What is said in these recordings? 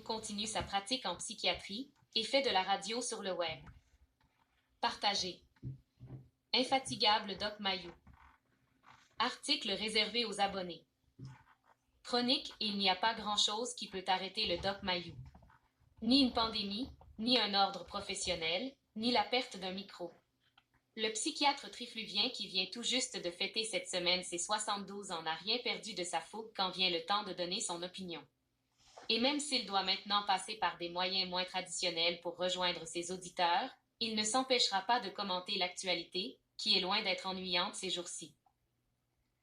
continue sa pratique en psychiatrie et fait de la radio sur le web. Partagé. Infatigable Doc Mayou. Article réservé aux abonnés. Chronique, il n'y a pas grand-chose qui peut arrêter le Doc Mayou. Ni une pandémie, ni un ordre professionnel, ni la perte d'un micro. Le psychiatre trifluvien qui vient tout juste de fêter cette semaine ses 72 ans n'a rien perdu de sa fougue quand vient le temps de donner son opinion. Et même s'il doit maintenant passer par des moyens moins traditionnels pour rejoindre ses auditeurs, il ne s'empêchera pas de commenter l'actualité, qui est loin d'être ennuyante ces jours-ci.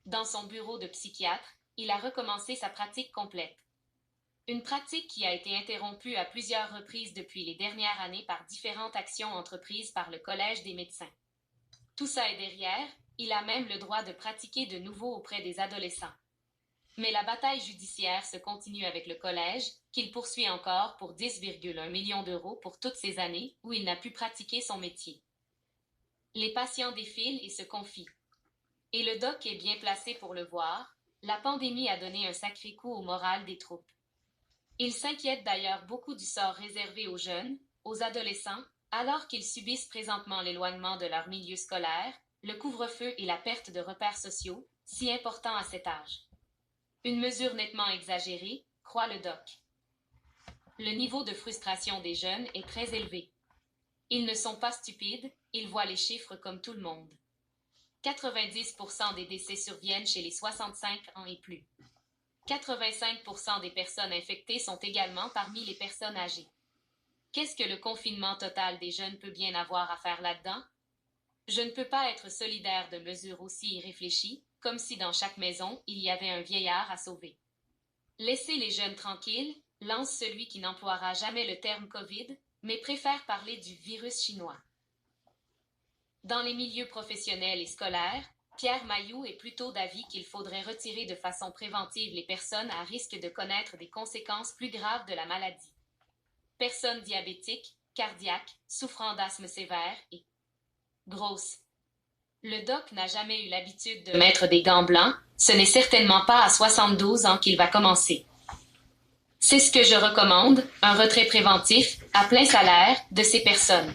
Dans son bureau de psychiatre, il a recommencé sa pratique complète. Une pratique qui a été interrompue à plusieurs reprises depuis les dernières années par différentes actions entreprises par le Collège des médecins. Tout ça est derrière, il a même le droit de pratiquer de nouveau auprès des adolescents. Mais la bataille judiciaire se continue avec le collège, qu'il poursuit encore pour 10,1 millions d'euros pour toutes ces années où il n'a pu pratiquer son métier. Les patients défilent et se confient. Et le doc est bien placé pour le voir, la pandémie a donné un sacré coup au moral des troupes. Il s'inquiète d'ailleurs beaucoup du sort réservé aux jeunes, aux adolescents, alors qu'ils subissent présentement l'éloignement de leur milieu scolaire, le couvre-feu et la perte de repères sociaux, si importants à cet âge. Une mesure nettement exagérée, croit le doc. Le niveau de frustration des jeunes est très élevé. Ils ne sont pas stupides, ils voient les chiffres comme tout le monde. 90% des décès surviennent chez les 65 ans et plus. 85% des personnes infectées sont également parmi les personnes âgées. Qu'est-ce que le confinement total des jeunes peut bien avoir à faire là-dedans? Je ne peux pas être solidaire de mesures aussi irréfléchies, comme si dans chaque maison, il y avait un vieillard à sauver. Laissez les jeunes tranquilles, lance celui qui n'emploiera jamais le terme COVID, mais préfère parler du virus chinois. Dans les milieux professionnels et scolaires, Pierre Mayou est plutôt d'avis qu'il faudrait retirer de façon préventive les personnes à risque de connaître des conséquences plus graves de la maladie. Personnes diabétiques, cardiaques, souffrant d'asthme sévère et grosses. Le doc n'a jamais eu l'habitude de mettre des gants blancs, ce n'est certainement pas à 72 ans qu'il va commencer. C'est ce que je recommande, un retrait préventif, à plein salaire, de ces personnes.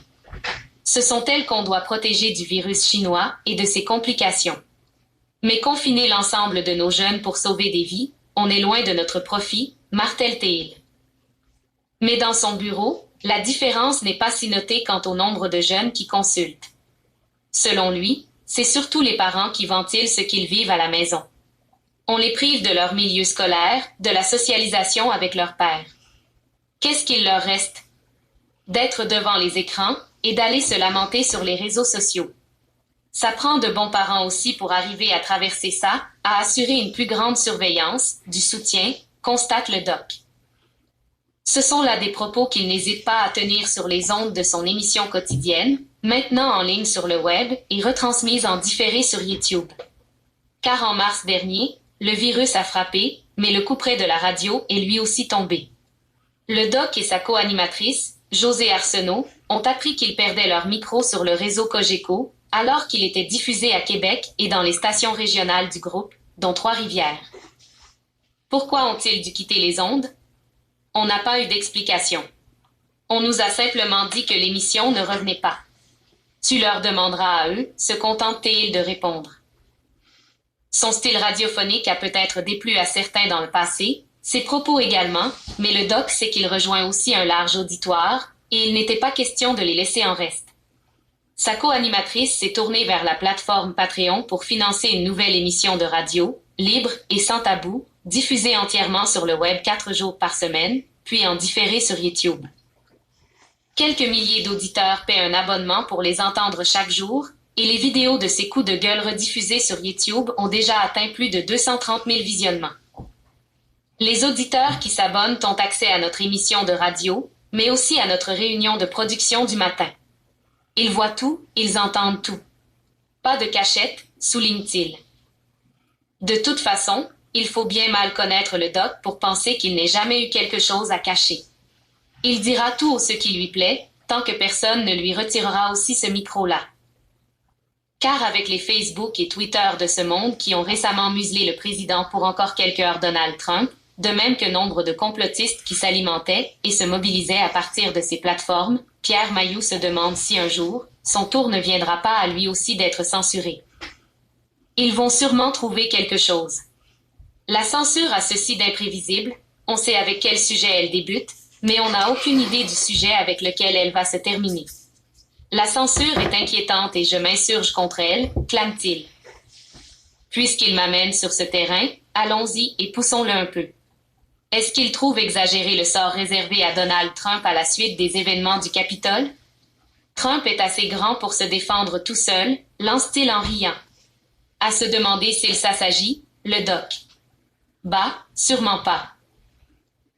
Ce sont elles qu'on doit protéger du virus chinois et de ses complications. Mais confiner l'ensemble de nos jeunes pour sauver des vies, on est loin de notre profit, martèle Théil. Mais dans son bureau, la différence n'est pas si notée quant au nombre de jeunes qui consultent. Selon lui, c'est surtout les parents qui ventilent ce qu'ils vivent à la maison. On les prive de leur milieu scolaire, de la socialisation avec leur père. Qu'est-ce qu'il leur reste? D'être devant les écrans et d'aller se lamenter sur les réseaux sociaux. Ça prend de bons parents aussi pour arriver à traverser ça, à assurer une plus grande surveillance, du soutien, constate le doc. Ce sont là des propos qu'il n'hésite pas à tenir sur les ondes de son émission quotidienne, maintenant en ligne sur le web et retransmise en différé sur YouTube. Car en mars dernier, le virus a frappé, mais le couperet de la radio est lui aussi tombé. Le doc et sa co-animatrice, José Arsenault, ont appris qu'ils perdaient leur micro sur le réseau Cogeco, alors qu'il était diffusé à Québec et dans les stations régionales du groupe, dont Trois-Rivières. Pourquoi ont-ils dû quitter les ondes? On n'a pas eu d'explication. On nous a simplement dit que l'émission ne revenait pas. Tu leur demanderas à eux, se contente-t-il de répondre. Son style radiophonique a peut-être déplu à certains dans le passé, ses propos également, mais le doc sait qu'il rejoint aussi un large auditoire, et il n'était pas question de les laisser en reste. Sa co-animatrice s'est tournée vers la plateforme Patreon pour financer une nouvelle émission de radio, libre et sans tabou, diffusée entièrement sur le web 4 jours par semaine, puis en différé sur YouTube. Quelques milliers d'auditeurs paient un abonnement pour les entendre chaque jour, et les vidéos de ces coups de gueule rediffusés sur YouTube ont déjà atteint plus de 230 000 visionnements. Les auditeurs qui s'abonnent ont accès à notre émission de radio, mais aussi à notre réunion de production du matin. Ils voient tout, ils entendent tout. Pas de cachette, souligne-t-il. De toute façon, il faut bien mal connaître le doc pour penser qu'il n'ait jamais eu quelque chose à cacher. Il dira tout ce qui lui plaît, tant que personne ne lui retirera aussi ce micro-là. Car avec les Facebook et Twitter de ce monde qui ont récemment muselé le président pour encore quelques heures Donald Trump, de même que nombre de complotistes qui s'alimentaient et se mobilisaient à partir de ces plateformes, Pierre Mailloux se demande si un jour, son tour ne viendra pas à lui aussi d'être censuré. Ils vont sûrement trouver quelque chose. La censure a ceci d'imprévisible, on sait avec quel sujet elle débute, mais on n'a aucune idée du sujet avec lequel elle va se terminer. La censure est inquiétante et je m'insurge contre elle, clame-t-il. Puisqu'il m'amène sur ce terrain, allons-y et poussons-le un peu. Est-ce qu'il trouve exagéré le sort réservé à Donald Trump à la suite des événements du Capitole? Trump est assez grand pour se défendre tout seul, lance-t-il en riant. À se demander s'il s'assagit, le doc. Bah, sûrement pas.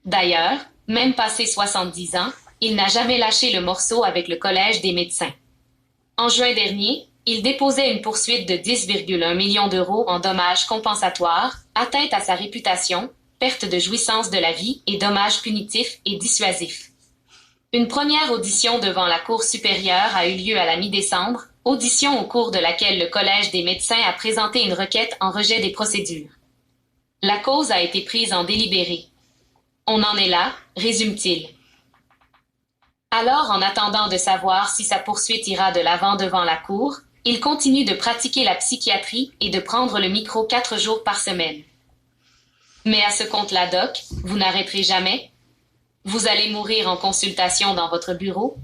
D'ailleurs, même passé 70 ans, il n'a jamais lâché le morceau avec le Collège des médecins. En juin dernier, il déposait une poursuite de 10,1 millions d'euros en dommages compensatoires, atteinte à sa réputation, perte de jouissance de la vie et dommages punitifs et dissuasifs. Une première audition devant la Cour supérieure a eu lieu à la mi-décembre, audition au cours de laquelle le Collège des médecins a présenté une requête en rejet des procédures. La cause a été prise en délibéré. On en est là, résume-t-il. Alors, en attendant de savoir si sa poursuite ira de l'avant devant la Cour, il continue de pratiquer la psychiatrie et de prendre le micro 4 jours par semaine. Mais à ce compte-là, doc, vous n'arrêterez jamais? Vous allez mourir en consultation dans votre bureau?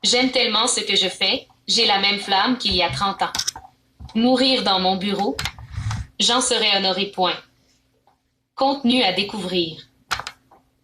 J'aime tellement ce que je fais, j'ai la même flamme qu'il y a 30 ans. Mourir dans mon bureau? J'en serais honoré point. Contenu à découvrir.